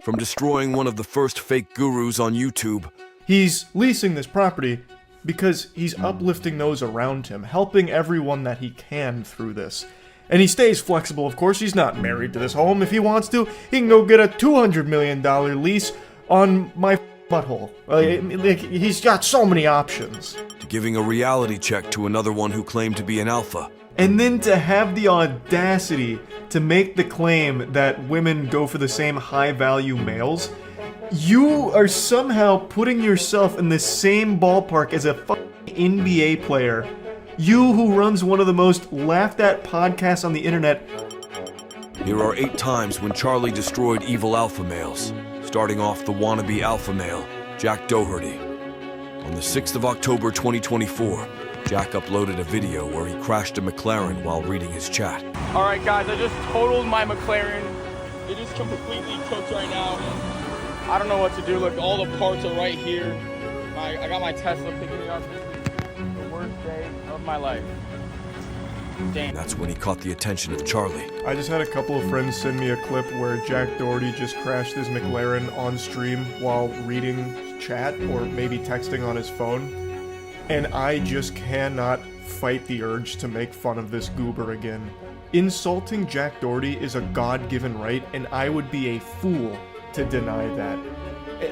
from destroying one of the first fake gurus on YouTube. He's leasing this property because he's uplifting those around him, helping everyone that he can through this. And he stays flexible, of course. He's not married to this home. If he wants to, he can go get a $200 million lease on my butthole. He's got so many options. Giving a reality check to another one who claimed to be an alpha. And then to have the audacity to make the claim that women go for the same high-value males, you are somehow putting yourself in the same ballpark as a fucking NBA player. You who runs one of the most laughed-at podcasts on the internet. Here are 8 times when Charlie destroyed evil alpha males, starting off the wannabe alpha male, Jack Doherty. On the 6th of October 2024, Jack uploaded a video where he crashed a McLaren while reading his chat. Alright guys, I just totaled my McLaren. It is completely cooked right now. I don't know what to do. Look, all the parts are right here. I got my Tesla picking it up. This is the worst day of my life. Damn. That's when he caught the attention of Charlie. I just had a couple of friends send me a clip where Jack Doherty just crashed his McLaren on stream while reading chat or maybe texting on his phone. And I just cannot fight the urge to make fun of this goober again. Insulting Jack Doherty is a God-given right, and I would be a fool to deny that.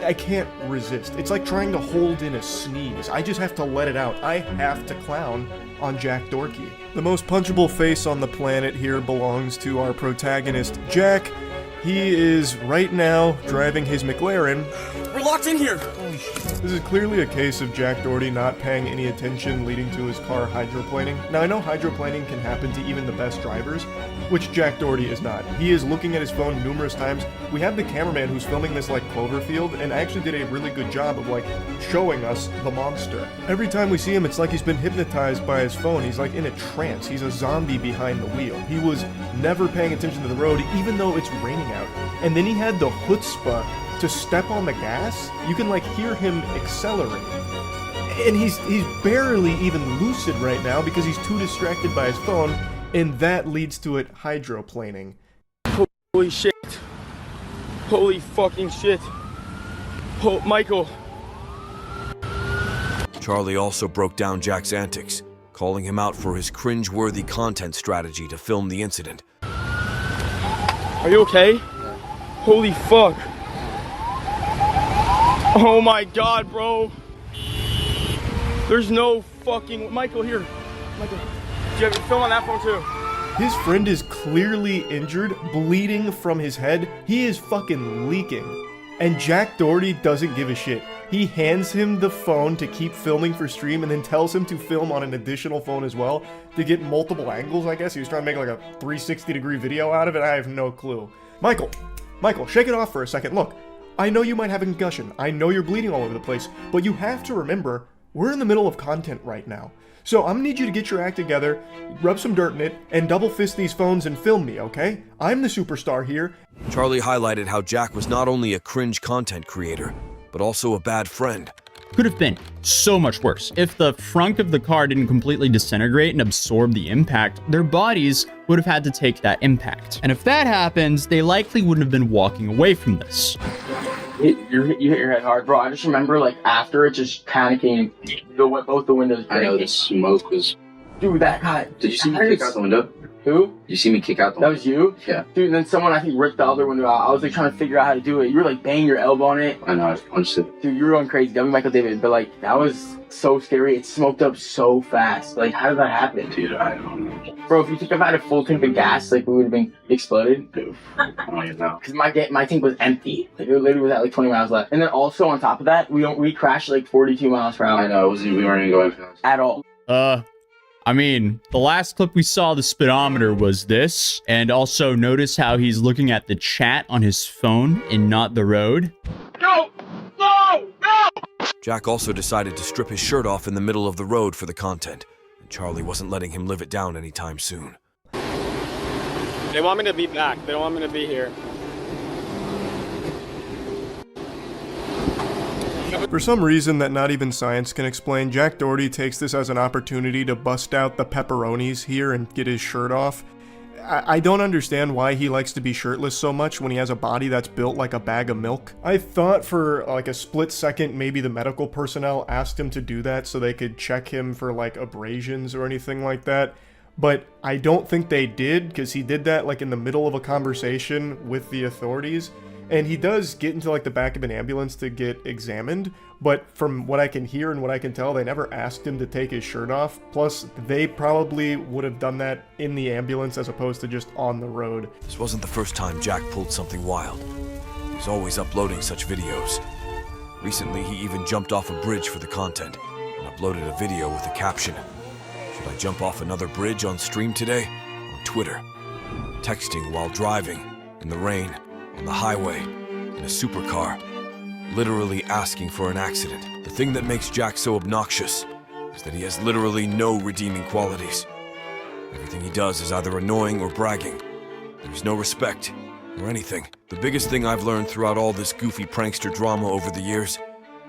I can't resist. It's like trying to hold in a sneeze. I just have to let it out. I have to clown on Jack Doherty. The most punchable face on the planet here belongs to our protagonist, Jack. He is right now driving his McLaren. We're locked in here! This is clearly a case of Jack Doherty not paying any attention, leading to his car hydroplaning. Now, I know hydroplaning can happen to even the best drivers, which Jack Doherty is not. He is looking at his phone numerous times. We have the cameraman who's filming this like Cloverfield, and actually did a really good job of like showing us the monster. Every time we see him, it's like he's been hypnotized by his phone. He's like in a trance. He's a zombie behind the wheel. He was never paying attention to the road, even though it's raining out. And then he had the chutzpah to step on the gas. You can like hear him accelerate. And he's barely even lucid right now because he's too distracted by his phone, and that leads to it hydroplaning. Holy shit. Holy fucking shit. Oh, Michael. Charlie also broke down Jack's antics, calling him out for his cringe-worthy content strategy to film the incident. Are you okay? Holy fuck. Oh my god, bro. There's no fucking... Michael, here. Michael. Do you have your film on that phone too? His friend is clearly injured, bleeding from his head. He is fucking leaking. And Jack Doherty doesn't give a shit. He hands him the phone to keep filming for stream and then tells him to film on an additional phone as well to get multiple angles, I guess. He was trying to make like a 360-degree video out of it. I have no clue. Michael, shake it off for a second. Look, I know you might have a concussion. I know you're bleeding all over the place. But you have to remember, we're in the middle of content right now. So I'm gonna need you to get your act together, rub some dirt in it, and double fist these phones and film me, okay? I'm the superstar here. Charlie highlighted how Jack was not only a cringe content creator, but also a bad friend. Could have been so much worse. If the front of the car didn't completely disintegrate and absorb the impact, their bodies would have had to take that impact. And if that happens, they likely wouldn't have been walking away from this. You hit your head hard, bro. I just remember, like, after it, just panicking. Both the windows breaking. I know the smoke was... Dude, that guy... Did you see me kick out the window? Who? Did you see me kick out the That window? was you? Yeah. Dude, and then someone, I think, ripped the other window out. I was, like, trying to figure out how to do it. You were, like, banging your elbow on it. I know, I punched it. Dude, you were going crazy. W. Michael David. But, like, that was so scary. It smoked up so fast. Like, how did that happen? Dude, I don't know. Bro, if you think I've had a full tank of gas, like, we would have been exploded. Dude, I don't even know. Because my tank was empty. Like, it literally was at, like, 20 miles left. And then also, on top of that, we crashed, like, 42 miles per hour. I know, we weren't even going fast. At all. I mean, the last clip we saw, the speedometer, was this. And also notice how he's looking at the chat on his phone and not the road. No! No! No! Jack also decided to strip his shirt off in the middle of the road for the content, and Charlie wasn't letting him live it down anytime soon. They want me to be back. They don't want me to be here. For some reason that not even science can explain, Jack Doherty takes this as an opportunity to bust out the pepperonis here and get his shirt off. I don't understand why he likes to be shirtless so much when he has a body that's built like a bag of milk. I thought for like a split second maybe the medical personnel asked him to do that so they could check him for like abrasions or anything like that. But I don't think they did, because he did that like in the middle of a conversation with the authorities. And he does get into like the back of an ambulance to get examined, but from what I can hear and what I can tell, they never asked him to take his shirt off. Plus, they probably would have done that in the ambulance as opposed to just on the road. This wasn't the first time Jack pulled something wild. He's always uploading such videos. Recently, he even jumped off a bridge for the content and uploaded a video with a caption: "Should I jump off another bridge on stream today?" on Twitter. Texting while driving, in the rain, on the highway, in a supercar, literally asking for an accident. The thing that makes Jack so obnoxious is that he has literally no redeeming qualities. Everything he does is either annoying or bragging. There's no respect or anything. The biggest thing I've learned throughout all this goofy prankster drama over the years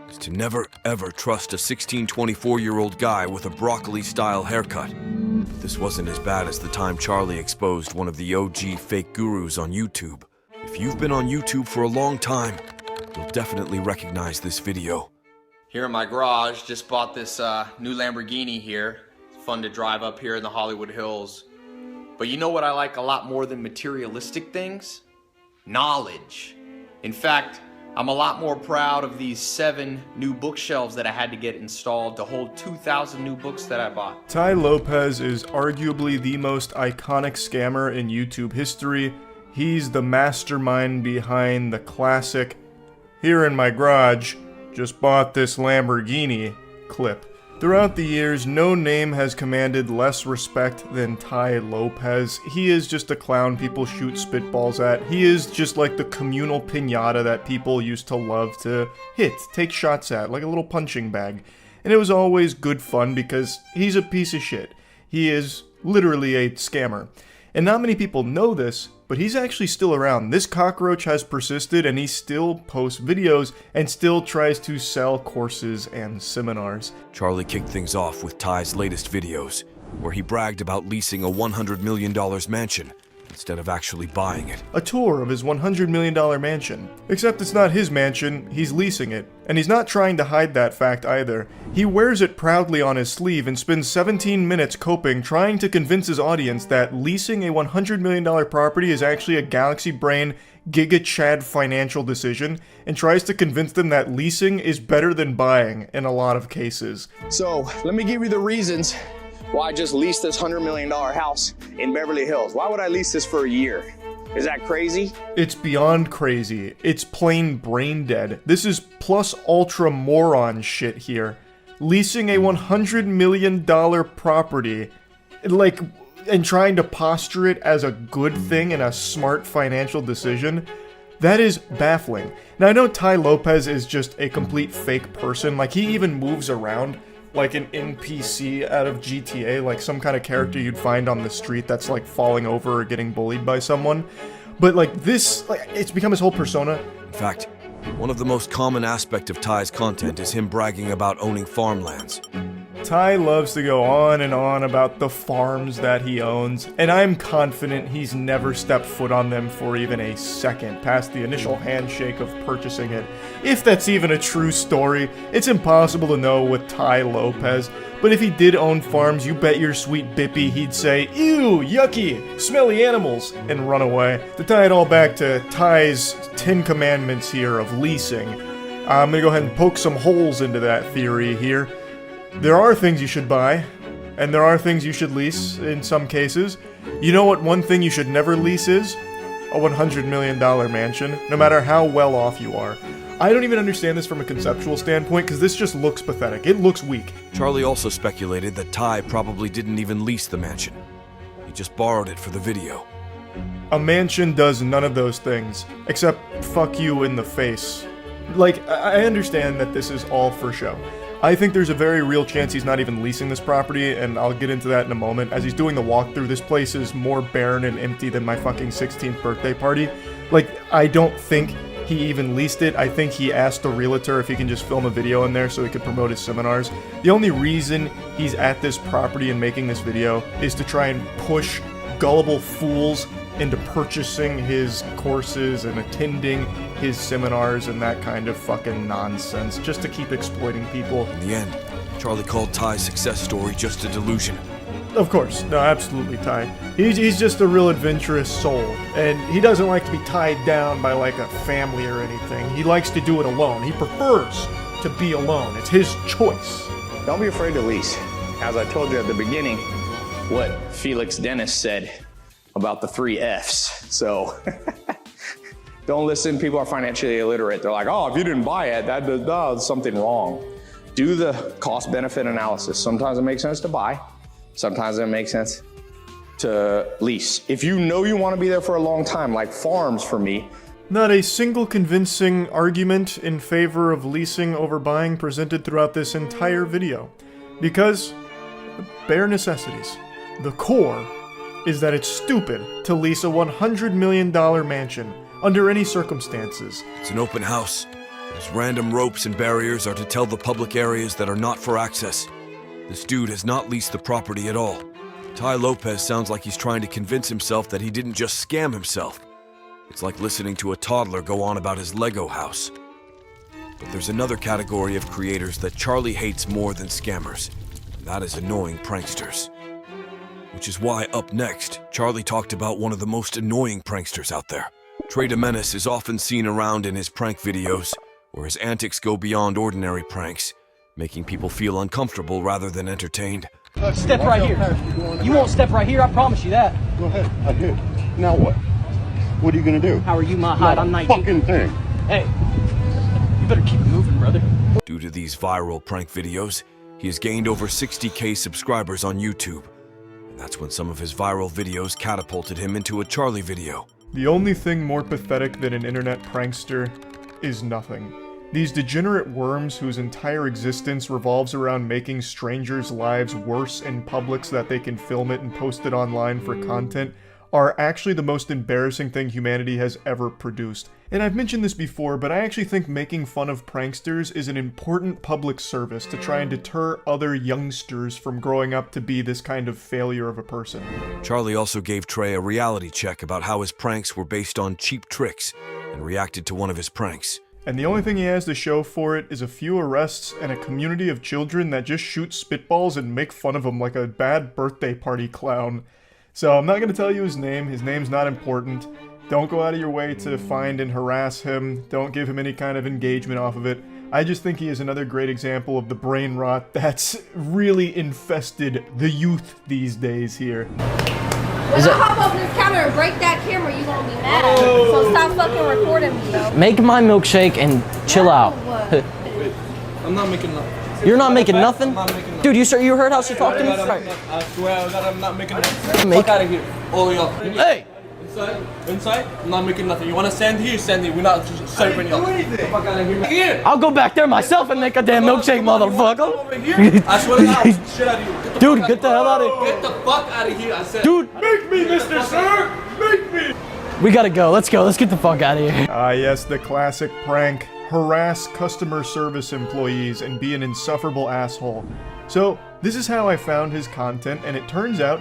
is to never ever trust a 24-year-old guy with a broccoli-style haircut. But this wasn't as bad as the time Charlie exposed one of the OG fake gurus on YouTube. If you've been on YouTube for a long time, you'll definitely recognize this video. Here in my garage, just bought this new Lamborghini here. It's fun to drive up here in the Hollywood Hills. But you know what I like a lot more than materialistic things? Knowledge. In fact, I'm a lot more proud of these 7 new bookshelves that I had to get installed to hold 2,000 new books that I bought. Ty Lopez is arguably the most iconic scammer in YouTube history. He's the mastermind behind the classic "here in my garage, just bought this Lamborghini" clip. Throughout the years, no name has commanded less respect than Ty Lopez. He is just a clown people shoot spitballs at. He is just like the communal piñata that people used to love to take shots at, like a little punching bag. And it was always good fun because he's a piece of shit. He is literally a scammer. And not many people know this, but he's actually still around. This cockroach has persisted, and he still posts videos and still tries to sell courses and seminars. Charlie kicked things off with Ty's latest videos, where he bragged about leasing a $100 million mansion instead of actually buying it. A tour of his $100 million mansion. Except it's not his mansion, he's leasing it. And he's not trying to hide that fact either. He wears it proudly on his sleeve and spends 17 minutes coping trying to convince his audience that leasing a $100 million property is actually a galaxy brain, giga chad financial decision, and tries to convince them that leasing is better than buying in a lot of cases. So, let me give you the reasons why I just leased this $100 million house in Beverly Hills. Why would I lease this for a year? Is that crazy? It's beyond crazy. It's plain brain dead. This is plus ultra moron shit here. Leasing a $100 million property, and trying to posture it as a good thing and a smart financial decision, that is baffling. Now I know Ty Lopez is just a complete fake person. Like, he even moves around like an NPC out of GTA, like some kind of character you'd find on the street that's like falling over or getting bullied by someone. But like this, it's become his whole persona. In fact, one of the most common aspects of Ty's content is him bragging about owning farmlands. Ty loves to go on and on about the farms that he owns, and I'm confident he's never stepped foot on them for even a second past the initial handshake of purchasing it. If that's even a true story, it's impossible to know with Ty Lopez, but if he did own farms, you bet your sweet bippy he'd say, "Ew, yucky, smelly animals," and run away. To tie it all back to Ty's 10 commandments here of leasing, I'm gonna go ahead and poke some holes into that theory here. There are things you should buy, and there are things you should lease in some cases. You know what one thing you should never lease is? A $100 million mansion, no matter how well off you are. I don't even understand this from a conceptual standpoint, because this just looks pathetic. It looks weak. Charlie also speculated that Ty probably didn't even lease the mansion. He just borrowed it for the video. A mansion does none of those things, except fuck you in the face. Like, I understand that this is all for show. I think there's a very real chance he's not even leasing this property, and I'll get into that in a moment. As he's doing the walkthrough, this place is more barren and empty than my fucking 16th birthday party. Like, I don't think he even leased it. I think he asked the realtor if he can just film a video in there so he could promote his seminars. The only reason he's at this property and making this video is to try and push gullible fools into purchasing his courses and attending his seminars and that kind of fucking nonsense just to keep exploiting people. In the end, Charlie called Ty's success story just a delusion. Of course, no, absolutely, Ty. He's just a real adventurous soul, and he doesn't like to be tied down by like a family or anything. He likes to do it alone. He prefers to be alone. It's his choice. Don't be afraid to lease. As I told you at the beginning, what Felix Dennis said about the 3 Fs. So don't listen. People are financially illiterate. They're like, oh, if you didn't buy it, that's something wrong. Do the cost-benefit analysis. Sometimes it makes sense to buy. Sometimes it makes sense to lease. If you know you want to be there for a long time, like farms for me. Not a single convincing argument in favor of leasing over buying presented throughout this entire video. Because, bare necessities. The core is that it's stupid to lease a $100 million mansion under any circumstances. It's an open house. Those random ropes and barriers are to tell the public areas that are not for access. This dude has not leased the property at all. Ty Lopez sounds like he's trying to convince himself that he didn't just scam himself. It's like listening to a toddler go on about his Lego house. But there's another category of creators that Charlie hates more than scammers, and that is annoying pranksters. Which is why, up next, Charlie talked about one of the most annoying pranksters out there. Trey DeMenace is often seen around in his prank videos, where his antics go beyond ordinary pranks, making people feel uncomfortable rather than entertained. Step right here. You won't step right here, I promise you that. Go ahead, I did. Now what? What are you gonna do? How are you my height? I'm 19. Fucking thing. Hey, you better keep it moving, brother. Due to these viral prank videos, he has gained over 60K subscribers on YouTube. And that's when some of his viral videos catapulted him into a Charlie video. The only thing more pathetic than an internet prankster is nothing. These degenerate worms whose entire existence revolves around making strangers' lives worse in public so that they can film it and post it online for content are actually the most embarrassing thing humanity has ever produced. And I've mentioned this before, but I actually think making fun of pranksters is an important public service to try and deter other youngsters from growing up to be this kind of failure of a person. Charlie also gave Trey a reality check about how his pranks were based on cheap tricks and reacted to one of his pranks. And the only thing he has to show for it is a few arrests and a community of children that just shoot spitballs and make fun of him like a bad birthday party clown. So I'm not going to tell you his name. His name's not important. Don't go out of your way to find and harass him. Don't give him any kind of engagement off of it. I just think he is another great example of the brain rot that's really infested the youth these days here. When I hop up this counter and break that camera, you gonna be mad. So stop fucking recording me, though. Make my milkshake and chill out. I'm not making nothing. You're not making nothing? I'm not making nothing. Dude, you heard how she talked to me? I swear that I'm not making nothing. Make- Fuck out of here. All y'all. Hey! Inside? I'm not making nothing. You wanna send here? Send it. We're not just serving y'all. Fuck out of here. Here! I'll go back there myself and make a damn milkshake, motherfucker. Over here? I swear to God, shit out of you. Dude, get the hell out of here. Get the fuck out of here, I said. Dude! Make me, Mr. Sir! Make me! We gotta go. Let's go. Let's get the fuck out of here. Ah, yes, the classic prank. Harass customer service employees and be an insufferable asshole. So, this is how I found his content, and it turns out,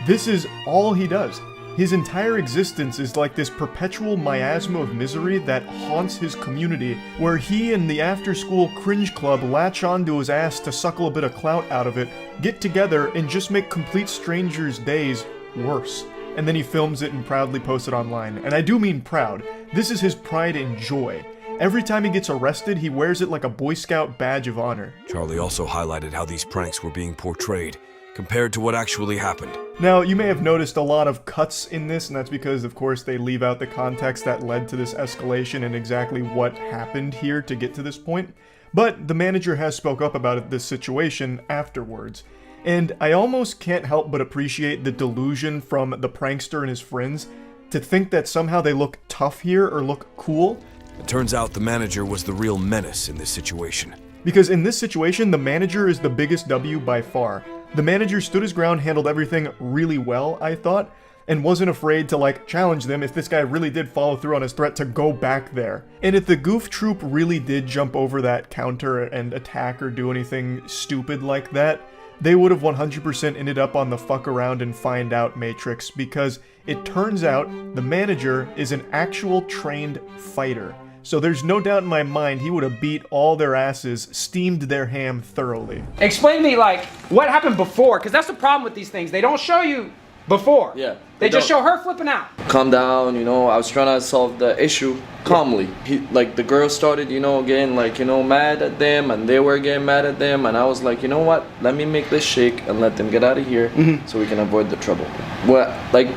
this is all he does. His entire existence is like this perpetual miasma of misery that haunts his community, where he and the after-school cringe club latch onto his ass to suckle a bit of clout out of it, get together, and just make complete strangers' days worse. And then he films it and proudly posts it online. And I do mean proud. This is his pride and joy. Every time he gets arrested, he wears it like a Boy Scout badge of honor. Charlie also highlighted how these pranks were being portrayed, compared to what actually happened. Now, you may have noticed a lot of cuts in this, and that's because, of course, they leave out the context that led to this escalation and exactly what happened here to get to this point. But the manager has spoke up about this situation afterwards. And I almost can't help but appreciate the delusion from the prankster and his friends to think that somehow they look tough here or look cool. It turns out the manager was the real menace in this situation. Because in this situation, the manager is the biggest W by far. The manager stood his ground, handled everything really well, I thought, and wasn't afraid to, challenge them if this guy really did follow through on his threat to go back there. And if the goof troop really did jump over that counter and attack or do anything stupid like that, they would have 100% ended up on the fuck around and find out matrix, because it turns out the manager is an actual trained fighter. So there's no doubt in my mind he would have beat all their asses, steamed their ham thoroughly. Explain to me, like, what happened before, because that's the problem with these things. They don't show you before. Yeah. They just show her flipping out. Calm down, you know, I was trying to solve the issue calmly. Like, the girls started, you know, getting, like, you know, mad at them, and they were getting mad at them, and I was like, you know what, let me make this shake and let them get out of here so we can avoid the trouble. Well, like,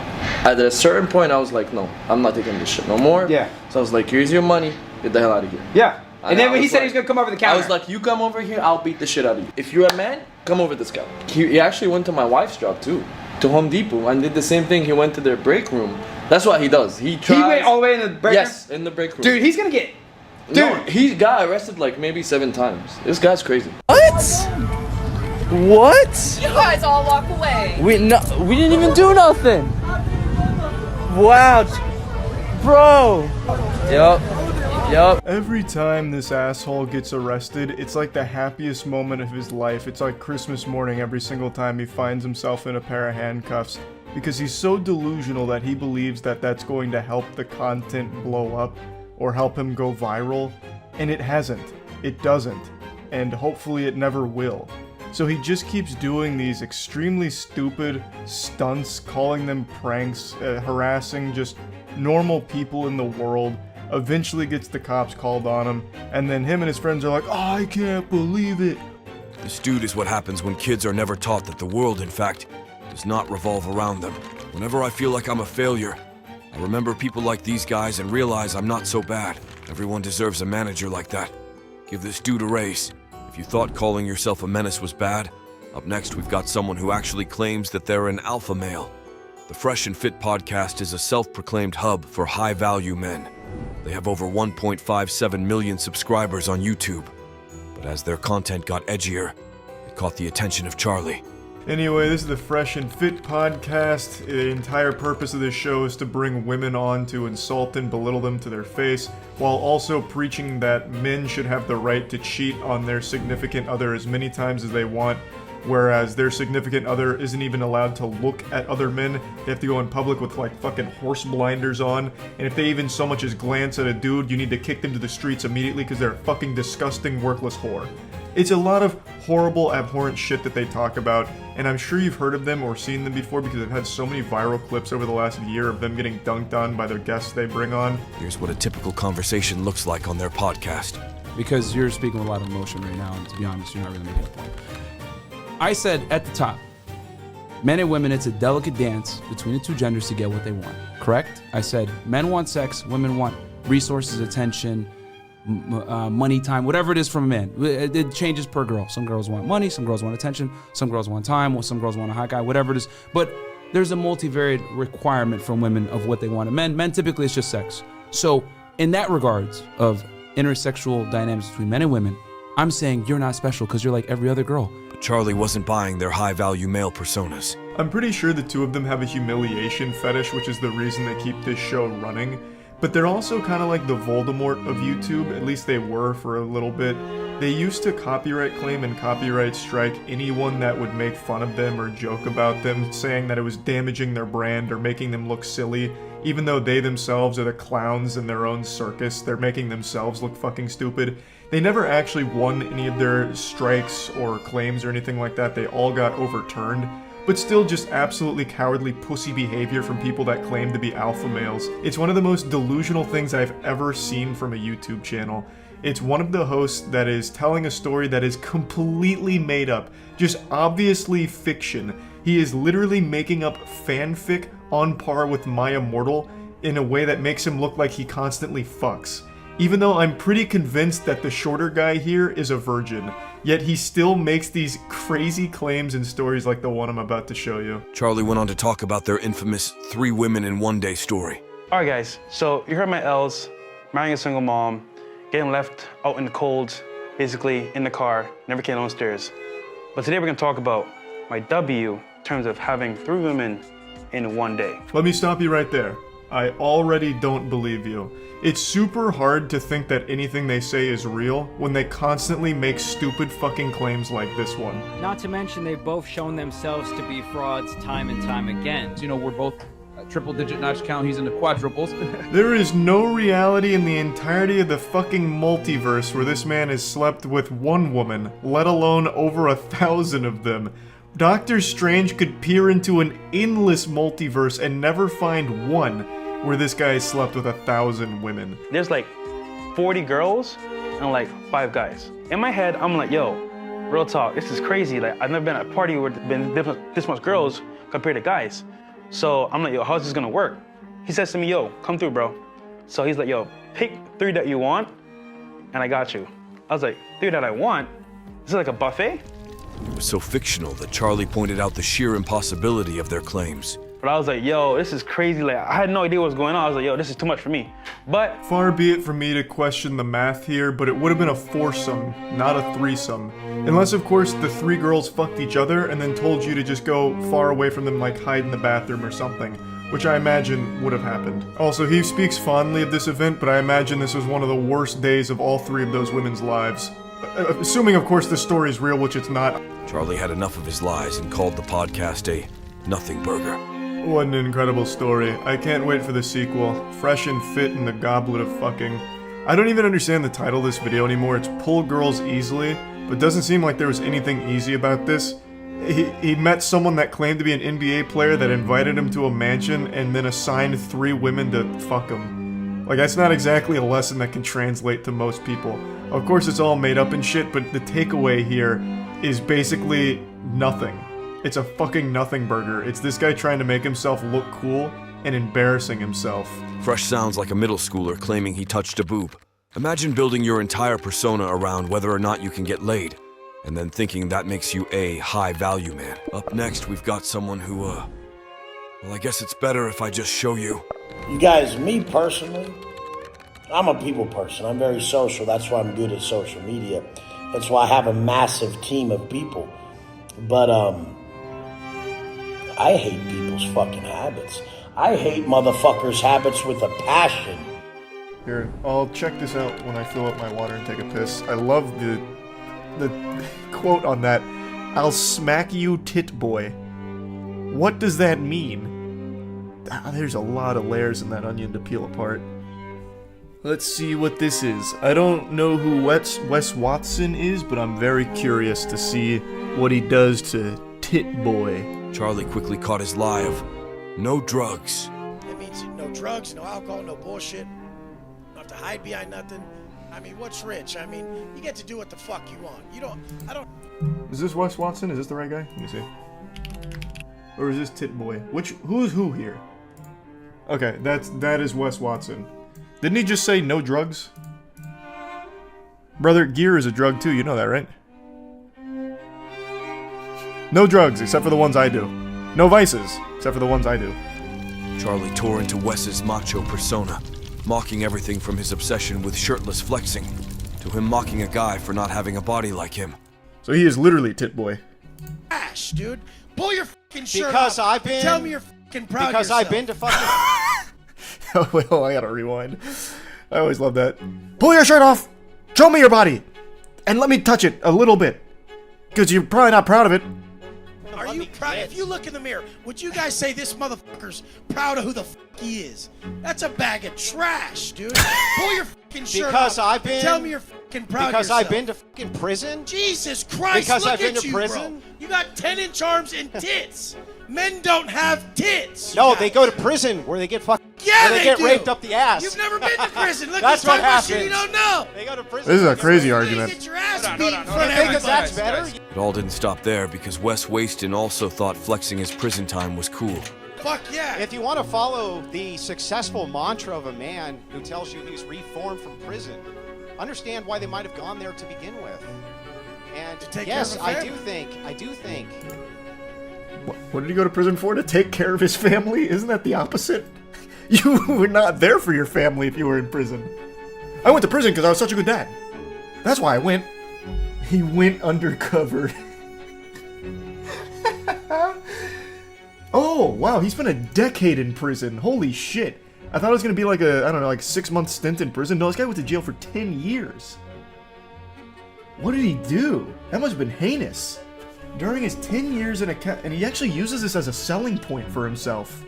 at a certain point, I was like, no, I'm not taking this shit no more. Yeah. So I was like, here's your money, get the hell out of here. Yeah. And then when he said like, he was gonna come over the counter. I was like, you come over here, I'll beat the shit out of you. If you're a man, come over this counter. He actually went to my wife's job too, to Home Depot, and did the same thing. He went to their break room. That's what he does. He went all the way in the break room? Yes, in the break room. Dude, he's gonna get... Dude. No, he got arrested like maybe 7 times. This guy's crazy. What? What? You guys all walk away. We didn't even do nothing. Wow, bro. Yup. Every time this asshole gets arrested, it's like the happiest moment of his life. It's like Christmas morning every single time he finds himself in a pair of handcuffs, because he's so delusional that he believes that that's going to help the content blow up or help him go viral, and it hasn't. It doesn't, and hopefully it never will. So he just keeps doing these extremely stupid stunts, calling them pranks, harassing just normal people in the world, eventually gets the cops called on him, and then him and his friends are like, oh, I can't believe it. This dude is what happens when kids are never taught that the world, in fact, does not revolve around them. Whenever I feel like I'm a failure, I remember people like these guys and realize I'm not so bad. Everyone deserves a manager like that. Give this dude a raise. If you thought calling yourself a menace was bad, up next we've got someone who actually claims that they're an alpha male. The Fresh and Fit podcast is a self-proclaimed hub for high-value men. They have over 1.57 million subscribers on YouTube. But as their content got edgier, it caught the attention of Charlie. Anyway, this is the Fresh and Fit podcast. The entire purpose of this show is to bring women on to insult and belittle them to their face, while also preaching that men should have the right to cheat on their significant other as many times as they want, whereas their significant other isn't even allowed to look at other men. They have to go in public with like fucking horse blinders on, and if they even so much as glance at a dude, you need to kick them to the streets immediately because they're a fucking disgusting, worthless whore. It's a lot of horrible, abhorrent shit that they talk about, and I'm sure you've heard of them or seen them before because they've had so many viral clips over the last year of them getting dunked on by their guests they bring on. Here's what a typical conversation looks like on their podcast. Because you're speaking with a lot of emotion right now, and to be honest, you're not really making a point. I said at the top, men and women, it's a delicate dance between the two genders to get what they want, correct? I said men want sex, women want resources, attention, money, time, whatever it is from a man. It changes per girl. Some girls want money, some girls want attention, some girls want time, or some girls want a hot guy, whatever it is. But there's a multivariate requirement from women of what they want. And men typically it's just sex. So in that regards of intersexual dynamics between men and women, I'm saying you're not special because you're like every other girl. But Charlie wasn't buying their high-value male personas. I'm pretty sure the two of them have a humiliation fetish, which is the reason they keep this show running. But they're also kind of like the Voldemort of YouTube, at least they were for a little bit. They used to copyright claim and copyright strike anyone that would make fun of them or joke about them, saying that it was damaging their brand or making them look silly. Even though they themselves are the clowns in their own circus, they're making themselves look fucking stupid. They never actually won any of their strikes or claims or anything like that. They all got overturned. But still just absolutely cowardly pussy behavior from people that claim to be alpha males. It's one of the most delusional things I've ever seen from a YouTube channel. It's one of the hosts that is telling a story that is completely made up, just obviously fiction. He is literally making up fanfic on par with My Immortal in a way that makes him look like he constantly fucks. Even though I'm pretty convinced that the shorter guy here is a virgin, yet he still makes these crazy claims and stories like the one I'm about to show you. Charlie went on to talk about their infamous 3 women in 1 day story. Alright guys, so you heard my L's, marrying a single mom, getting left out in the cold, basically in the car, never came downstairs. But today we're gonna talk about my W in terms of having 3 women in 1 day. Let me stop you right there. I already don't believe you. It's super hard to think that anything they say is real when they constantly make stupid fucking claims like this one. Not to mention they've both shown themselves to be frauds time and time again. You know, we're both triple-digit notch count. He's in the quadruples. There is no reality in the entirety of the fucking multiverse where this man has slept with one woman, let alone over 1,000 of them. Doctor Strange could peer into an endless multiverse and never find one where this guy has slept with 1,000 women. There's like 40 girls and like 5 guys. In my head, I'm like, yo, real talk, this is crazy. Like, I've never been at a party where there's been this much girls compared to guys. So I'm like, yo, how's this gonna work? He says to me, yo, come through, bro. So he's like, yo, pick 3 that you want, and I got you. I was like, 3 that I want? Is it like a buffet? It was so fictional that Charlie pointed out the sheer impossibility of their claims. But I was like, yo, this is crazy. Like, I had no idea what was going on. I was like, yo, this is too much for me. But far be it from me to question the math here, but it would have been a foursome, not a threesome. Unless, of course, the 3 girls fucked each other and then told you to just go far away from them, like hide in the bathroom or something, which I imagine would have happened. Also, he speaks fondly of this event, but I imagine this was one of the worst days of all 3 of those women's lives. Assuming, of course, this story is real, which it's not. Charlie had enough of his lies and called the podcast a nothing burger. What an incredible story. I can't wait for the sequel. Fresh and fit in the goblet of fucking. I don't even understand the title of this video anymore. It's Pull Girls Easily, but it doesn't seem like there was anything easy about this. He met someone that claimed to be an NBA player that invited him to a mansion and then assigned 3 women to fuck him. Like, that's not exactly a lesson that can translate to most people. Of course, it's all made up and shit, but the takeaway here is basically nothing. It's a fucking nothing burger. It's this guy trying to make himself look cool and embarrassing himself. Fresh sounds like a middle schooler claiming he touched a boob. Imagine building your entire persona around whether or not you can get laid, and then thinking that makes you a high-value man. Up next, we've got someone who, well, I guess it's better if I just show you. You guys, me personally, I'm a people person. I'm very social. That's why I'm good at social media. That's why I have a massive team of people. But, I hate people's fucking habits. I hate motherfuckers' habits with a passion. Here, I'll check this out when I fill up my water and take a piss. I love the quote on that. I'll smack you, tit boy. What does that mean? There's a lot of layers in that onion to peel apart. Let's see what this is. I don't know who Wes Watson is, but I'm very curious to see what he does to tit boy. Charlie quickly caught his lie of no drugs. That means no drugs, no alcohol, no bullshit. Don't have to hide behind nothing. I mean, what's rich? I mean, you get to do what the fuck you want. I don't... Is this Wes Watson? Is this the right guy? Let me see. Or is this tit boy? Who's who here? Okay, that is Wes Watson. Didn't he just say no drugs? Brother, gear is a drug too, you know that, right? No drugs, except for the ones I do. No vices, except for the ones I do. Charlie tore into Wes's macho persona, mocking everything from his obsession with shirtless flexing, to him mocking a guy for not having a body like him. So he is literally tit boy. Ash, dude. Pull your fucking shirt because off. I've been... Tell me you're fucking proud because of yourself. I've been to fucking... Oh, well, I gotta rewind. I always love that. Pull your shirt off! Show me your body! And let me touch it a little bit. Because you're probably not proud of it. Are you proud? If you look in the mirror, would you guys say this motherfucker's proud of who the fuck he is? That's a bag of trash, dude. Pull your fucking shirt because off. I've been... Tell me you're fucking proud because of yourself. I've been to fucking prison? Jesus Christ, because look I've been at to you, prison? bro. You got 10-inch arms and tits. Men don't have tits. No, they go to prison where they get fucking... Yeah, where they get raped up the ass. You've never been to prison. Look, that's what happens. You don't know. They go to prison. This is a crazy argument. Get your ass Hold on, beat in front of you think everybody. that's better? It all didn't stop there because Wes Waston also thought flexing his prison time was cool. Fuck yeah. If you want to follow the successful mantra of a man who tells you he's reformed from prison, understand why they might have gone there to begin with. And yes, I do think. What did he go to prison for? To take care of his family? Isn't that the opposite? You were not there for your family if you were in prison. I went to prison because I was such a good dad. That's why I went. He went undercover. Oh, wow, he spent a decade in prison. Holy shit. I thought it was gonna be like a, I don't know, like 6-month stint in prison. No, this guy went to jail for 10 years. What did he do? That must have been heinous. During his 10 years in a and he actually uses this as a selling point for himself.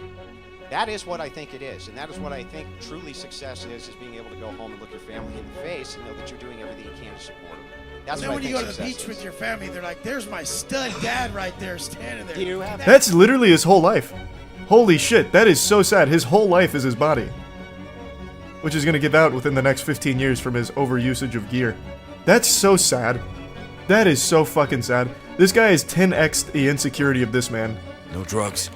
That is what I think it is, and that is what I think truly success is being able to go home and look your family in the face and know that you're doing everything you can to support them. That's then what when I you think go to the beach success with is. your family, they're like, there's my stud dad right there standing there. Do you have That's literally his whole life. Holy shit, that is so sad. His whole life is his body. Which is gonna give out within the next 15 years from his overusage of gear. That's so sad. That is so fucking sad. This guy is 10x the insecurity of this man. No drugs.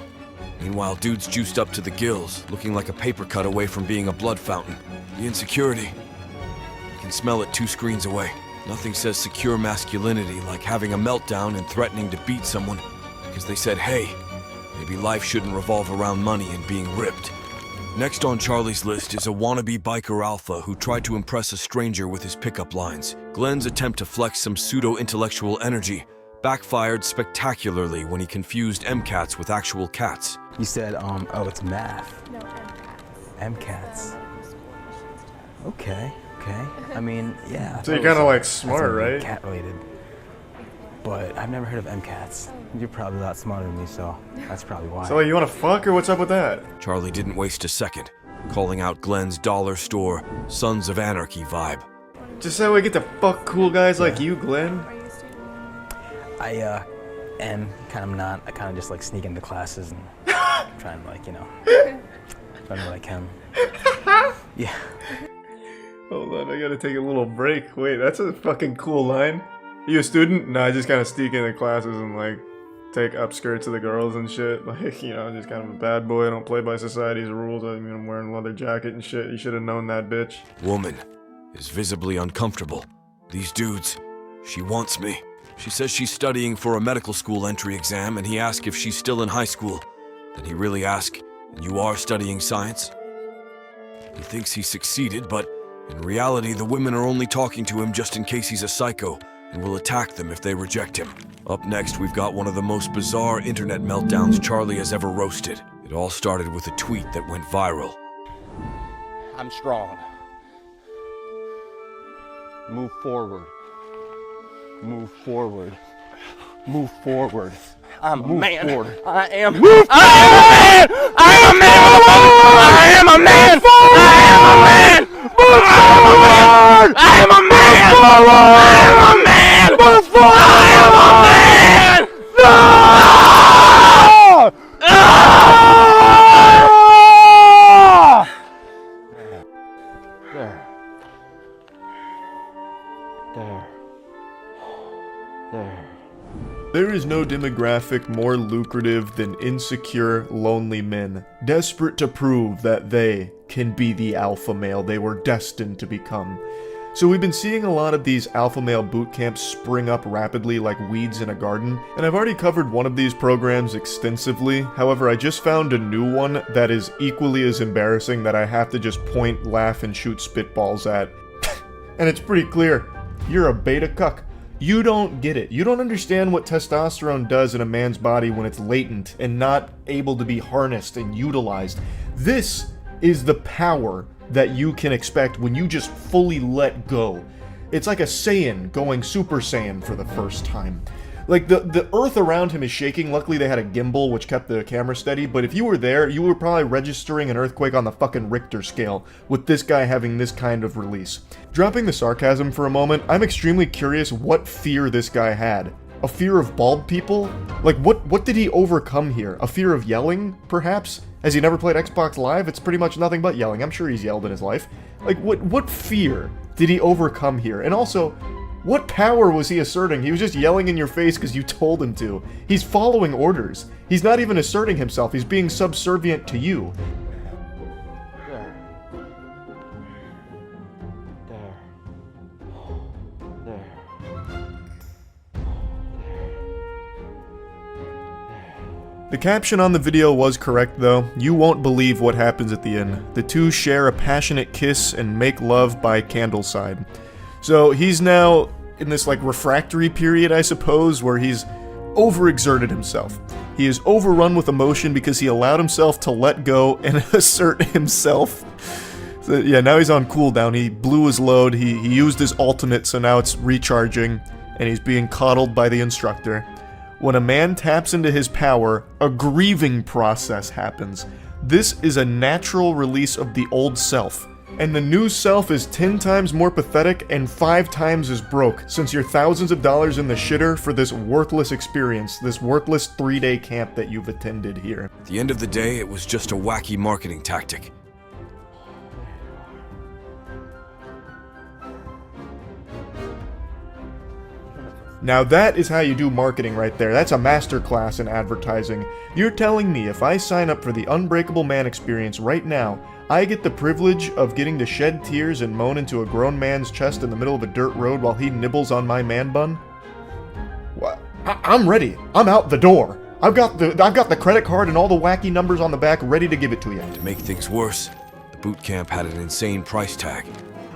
Meanwhile, dude's juiced up to the gills, looking like a paper cut away from being a blood fountain. The insecurity. You can smell it 2 screens away. Nothing says secure masculinity like having a meltdown and threatening to beat someone because they said, hey, maybe life shouldn't revolve around money and being ripped. Next on Charlie's list is a wannabe biker alpha who tried to impress a stranger with his pickup lines. Glenn's attempt to flex some pseudo-intellectual energy backfired spectacularly when he confused MCATs with actual cats. You said, oh, it's math. No, MCATs. Okay. I mean, yeah. So you're kind of like smart, right? Cat related. But I've never heard of MCATs. You're probably a lot smarter than me, so that's probably why. So you want to fuck or what's up with that? Charlie didn't waste a second, calling out Glenn's dollar store Sons of Anarchy vibe. Just so we get to fuck cool guys like you, Glenn. I am kind of not. I kind of just like sneak into classes and try and like, you know, try to like him. Yeah. Hold on, I gotta take a little break. Wait, that's a fucking cool line. Are you a student? No, I just kind of sneak into classes and like take upskirts of the girls and shit. Like, you know, just kind of a bad boy. I don't play by society's rules. I mean, I'm wearing a leather jacket and shit. You should have known that, bitch. Woman is visibly uncomfortable. These dudes, she wants me. She says she's studying for a medical school entry exam, and he asks if she's still in high school. Then he really asks, and you are studying science? He thinks he succeeded, but in reality, the women are only talking to him just in case he's a psycho, and will attack them if they reject him. Up next, we've got one of the most bizarre internet meltdowns Charlie has ever roasted. It all started with a tweet that went viral. I'm strong. Move forward. Move forward. Move forward. I'm a man. Forward. I am. Move I am a man. I am a man. I am a man. Move forward. I am a man. I am a man. Move forward. I am a man. There. There is no demographic more lucrative than insecure, lonely men, desperate to prove that they can be the alpha male they were destined to become. So we've been seeing a lot of these alpha male boot camps spring up rapidly like weeds in a garden, and I've already covered one of these programs extensively. However, I just found a new one that is equally as embarrassing that I have to just point, laugh, and shoot spitballs at. And it's pretty clear. You're a beta cuck. You don't get it. You don't understand what testosterone does in a man's body when it's latent and not able to be harnessed and utilized. This is the power that you can expect when you just fully let go. It's like a Saiyan going Super Saiyan for the first time. Like, the earth around him is shaking. Luckily, they had a gimbal, which kept the camera steady. But if you were there, you were probably registering an earthquake on the fucking Richter scale with this guy having this kind of release. Dropping the sarcasm for a moment, I'm extremely curious what fear this guy had. A fear of bald people? Like, what did he overcome here? A fear of yelling, perhaps? Has he never played Xbox Live? It's pretty much nothing but yelling. I'm sure he's yelled in his life. Like, what fear did he overcome here? And also, what power was he asserting? He was just yelling in your face because you told him to. He's following orders. He's not even asserting himself. He's being subservient to you. There. There. The caption on the video was correct though. You won't believe what happens at the end. The two share a passionate kiss and make love by candleside. So he's now in this like refractory period, I suppose, where he's overexerted himself. He is overrun with emotion because he allowed himself to let go and assert himself. So, yeah, now he's on cooldown. He blew his load, he used his ultimate, so now it's recharging, and he's being coddled by the instructor. When a man taps into his power, a grieving process happens. This is a natural release of the old self. And the new self is 10 times more pathetic and 5 times as broke, since you're thousands of dollars in the shitter for this worthless experience, this worthless 3-day camp that you've attended here. At the end of the day, it was just a wacky marketing tactic. Now that is how you do marketing right there. That's a masterclass in advertising. You're telling me if I sign up for the Unbreakable Man experience right now, I get the privilege of getting to shed tears and moan into a grown man's chest in the middle of a dirt road while he nibbles on my man bun? What? I'm ready. I'm out the door. I've got the credit card and all the wacky numbers on the back ready to give it to you. To make things worse, the boot camp had an insane price tag.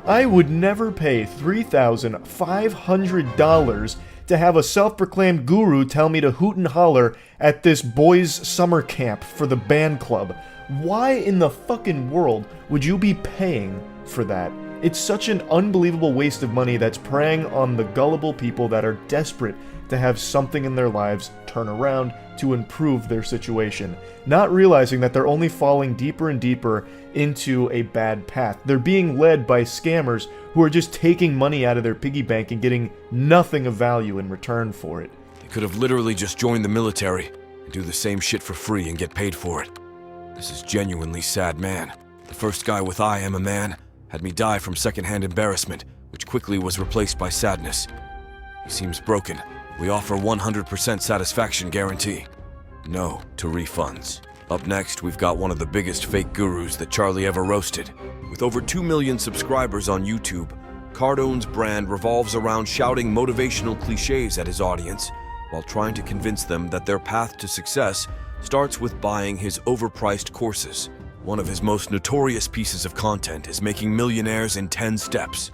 I would never pay $3,500 to have a self-proclaimed guru tell me to hoot and holler at this boys' summer camp for the band club. Why in the fucking world would you be paying for that? It's such an unbelievable waste of money that's preying on the gullible people that are desperate to have something in their lives turn around to improve their situation, not realizing that they're only falling deeper and deeper into a bad path. They're being led by scammers who are just taking money out of their piggy bank and getting nothing of value in return for it. They could have literally just joined the military and do the same shit for free and get paid for it. This is genuinely sad, man. The first guy with I am a man had me die from secondhand embarrassment, which quickly was replaced by sadness. He seems broken. We offer 100% satisfaction guarantee. No to refunds. Up next, we've got one of the biggest fake gurus that Charlie ever roasted. With over 2 million subscribers on YouTube, Cardone's brand revolves around shouting motivational cliches at his audience while trying to convince them that their path to success starts with buying his overpriced courses. One of his most notorious pieces of content is making millionaires in 10 steps.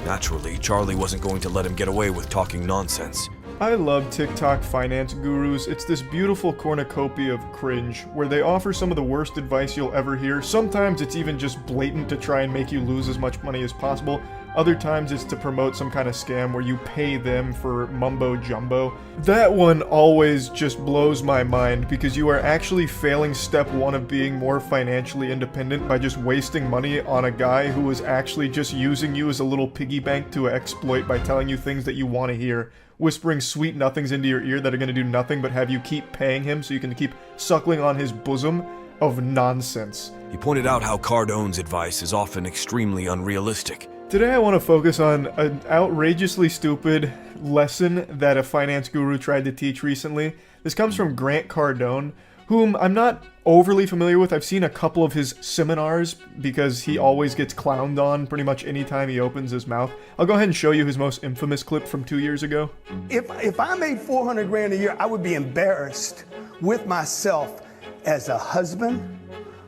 Naturally, Charlie wasn't going to let him get away with talking nonsense. I love TikTok finance gurus. It's this beautiful cornucopia of cringe, where they offer some of the worst advice you'll ever hear. Sometimes it's even just blatant to try and make you lose as much money as possible. Other times it's to promote some kind of scam where you pay them for mumbo jumbo. That one always just blows my mind because you are actually failing step 1 of being more financially independent by just wasting money on a guy who is actually just using you as a little piggy bank to exploit by telling you things that you want to hear, whispering sweet nothings into your ear that are going to do nothing but have you keep paying him so you can keep suckling on his bosom of nonsense. He pointed out how Cardone's advice is often extremely unrealistic. Today I want to focus on an outrageously stupid lesson that a finance guru tried to teach recently. This comes from Grant Cardone, whom I'm not overly familiar with. I've seen a couple of his seminars because he always gets clowned on pretty much any time he opens his mouth. I'll go ahead and show you his most infamous clip from 2 years ago. If I made $400 grand a year, I would be embarrassed with myself as a husband,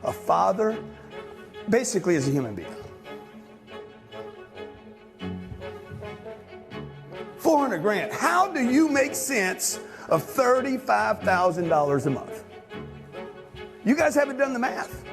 a father, basically as a human being. 400 grand. How do you make sense of $35,000 a month? You guys haven't done the math.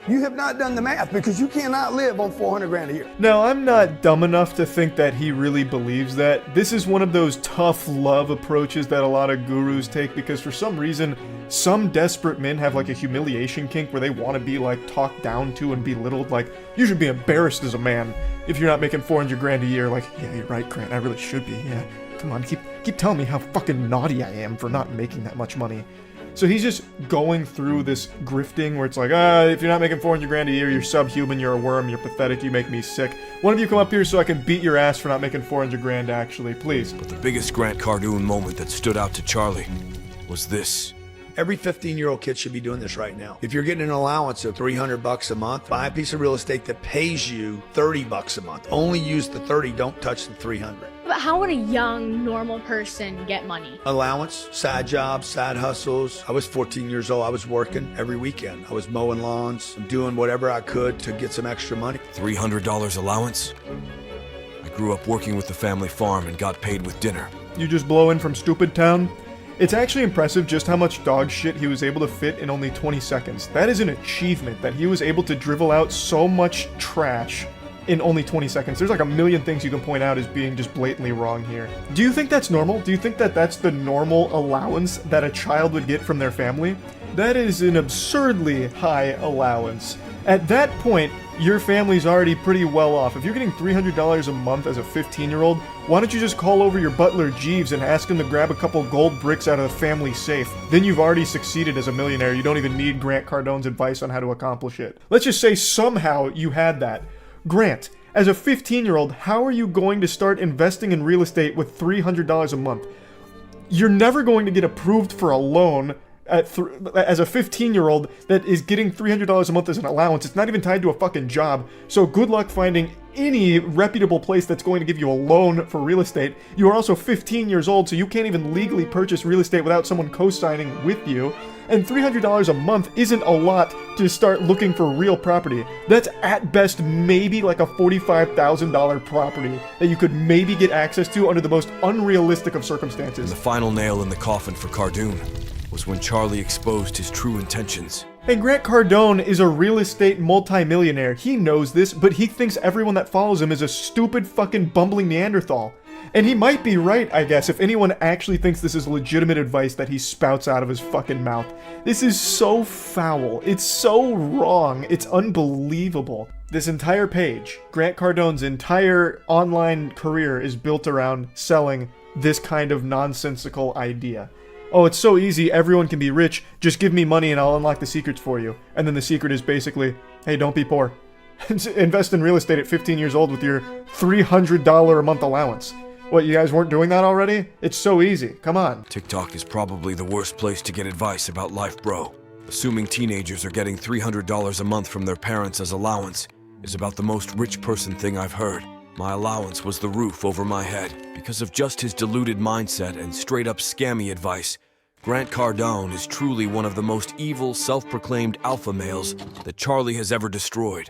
You have not done the math because you cannot live on 400 grand a year. Now, I'm not dumb enough to think that he really believes that. This is one of those tough love approaches that a lot of gurus take because for some reason, some desperate men have like a humiliation kink where they want to be like talked down to and belittled. Like, you should be embarrassed as a man if you're not making 400 grand a year. Like, yeah, you're right, Grant, I really should be. Yeah, come on, keep telling me how fucking naughty I am for not making that much money. So he's just going through this grifting where it's like, if you're not making 400 grand a year, you're subhuman, you're a worm, you're pathetic, you make me sick. One of you come up here so I can beat your ass for not making 400 grand actually, please. But the biggest Grant Cardone moment that stood out to Charlie was this. Every 15-year-old kid should be doing this right now. If you're getting an allowance of $300 a month, buy a piece of real estate that pays you $30 a month. Only use the 30, don't touch the 300. But how would a young, normal person get money? Allowance, side jobs, side hustles. I was 14 years old. I was working every weekend. I was mowing lawns, doing whatever I could to get some extra money. $300 allowance? I grew up working with the family farm and got paid with dinner. You just blow in from Stupid Town? It's actually impressive just how much dog shit he was able to fit in only 20 seconds. That is an achievement, that he was able to drivel out so much trash in only 20 seconds. There's like a million things you can point out as being just blatantly wrong here. Do you think that's normal? Do you think that that's the normal allowance that a child would get from their family? That is an absurdly high allowance. At that point, your family's already pretty well off. If you're getting $300 a month as a 15-year-old, why don't you just call over your butler Jeeves and ask him to grab a couple gold bricks out of the family safe? Then you've already succeeded as a millionaire. You don't even need Grant Cardone's advice on how to accomplish it. Let's just say somehow you had that. Grant, as a 15-year-old, how are you going to start investing in real estate with $300 a month? You're never going to get approved for a loan as a 15-year-old that is getting $300 a month as an allowance. It's not even tied to a fucking job. So good luck finding any reputable place that's going to give you a loan for real estate. You are also 15 years old, so you can't even legally purchase real estate without someone co-signing with you. And $300 a month isn't a lot to start looking for real property. That's at best maybe like a $45,000 property that you could maybe get access to under the most unrealistic of circumstances. And the final nail in the coffin for Cardone was when Charlie exposed his true intentions. And Grant Cardone is a real estate multimillionaire. He knows this, but he thinks everyone that follows him is a stupid fucking bumbling Neanderthal. And he might be right, I guess, if anyone actually thinks this is legitimate advice that he spouts out of his fucking mouth. This is so foul. It's so wrong. It's unbelievable. This entire page, Grant Cardone's entire online career is built around selling this kind of nonsensical idea. Oh, it's so easy, everyone can be rich, just give me money and I'll unlock the secrets for you. And then the secret is basically, hey, don't be poor. Invest in real estate at 15 years old with your $300 a month allowance. What, you guys weren't doing that already? It's so easy, come on. TikTok is probably the worst place to get advice about life, bro. Assuming teenagers are getting $300 a month from their parents as allowance is about the most rich person thing I've heard. My allowance was the roof over my head. Because of just his deluded mindset and straight-up scammy advice, Grant Cardone is truly one of the most evil, self-proclaimed alpha males that Charlie has ever destroyed.